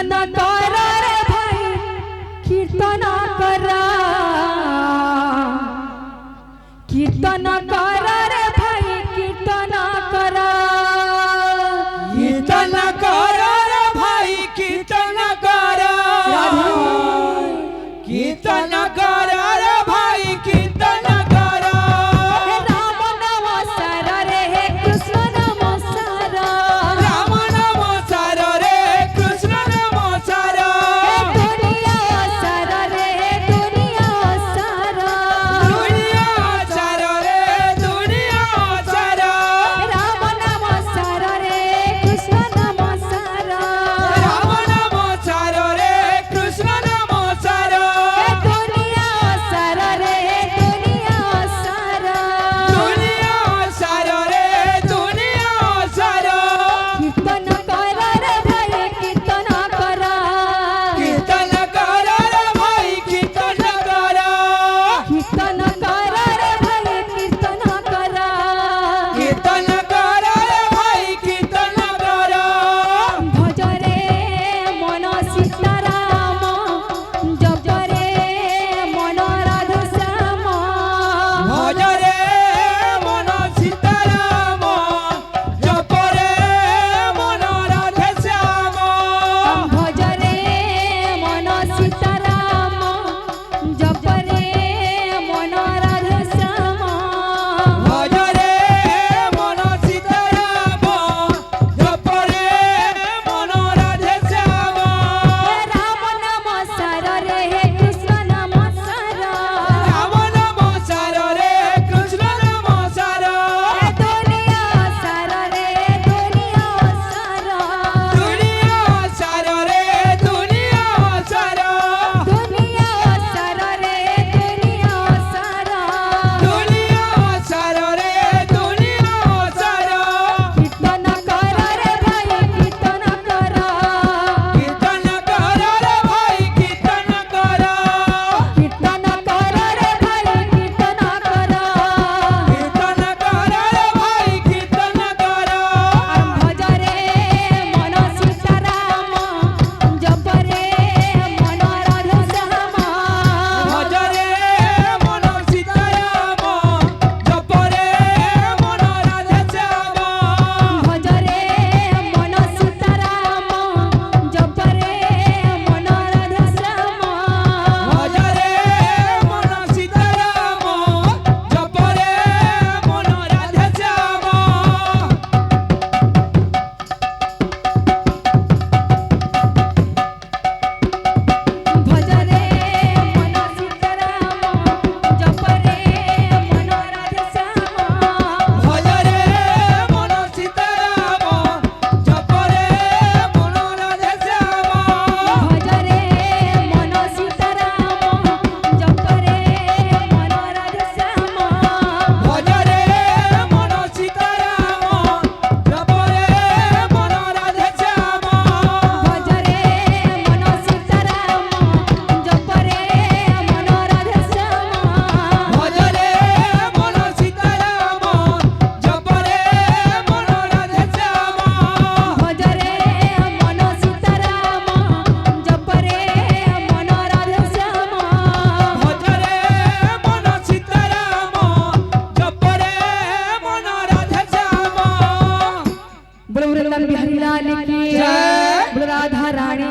कीर्तन कर रे भाई कीर्तन कर कीर्तन कर रे भाई कीर्तन कर कीर्तन कर रे भाई कीर्तन कर कीर्तन कर रे भाई कीर्तन कर राम नाम सर रे कृष्ण नाम सर राम नाम सर रे कृष्ण नाम सर दुनिया सर रे दुनिया सर दुनिया सर रे दुनिया सर राम नाम सर रे कृष्ण नाम सर राम नाम सर रे कृष्ण नाम सर दुनिया सर रे दुनिया सर दुनिया सर रे दुनिया सर कीर्तन कर रे भाई कीर्तन कर कीर्तन कर रे भाई कीर्तन कर कीर्तन कर रे भाई कीर्तन कर कीर्तन कर रे भाई कीर्तन कर भज रे मन सीताराम जप रे मन राधा श्याम भज रे मन सीताराम जप रे मन राधे श्याम भज रे मन सीताराम जप रे मन राधा श्याम भज रे मन सीताराम जप रे मन राधे श्याम राम नाम सर रे कृष्ण नाम सर राम नाम सर रे कृष्ण नाम सर दुनिया सर रे दुनिया सर दुनिया सर रे दुनिया सर दुनिया सर रे दुनिया सर दुनिया सर रे दुनिया सर कीर्तन कर रे भाई कीर्तन कर कीर्तन कर रे भाई कीर्तन कर कीर्तन कर रे भाई कीर्तन कर कीर्तन कर रे भाई कीर्तन कर भज रे मन सीताराम जप रे मन राधा श्याम भज रे मन सीताराम जप रे मन राधे श्याम भज रे मन सीताराम जप रे मन राधा श्याम भज रे मन सीताराम जप रे मन राधे श्याम भज रे मन सीताराम जप रे मन राधा श्याम भज रे मन सीताराम जप रे मन राधे श्याम भज रे मन सीताराम जप रे मन राधा श्याम भज रे मन सीताराम जप रे मन राधे श्याम भज रे मन सीताराम जप रे मन राधा श्याम भज रे मन सीताराम जप रे मन राधे श्याम भज रे मन सीताराम जप रे मन राधा श्याम भज रे मन सीताराम जप रे मन राधे श्याम बोलो वृंदावन बिहारी लाल की जय। बोलो राधा रानी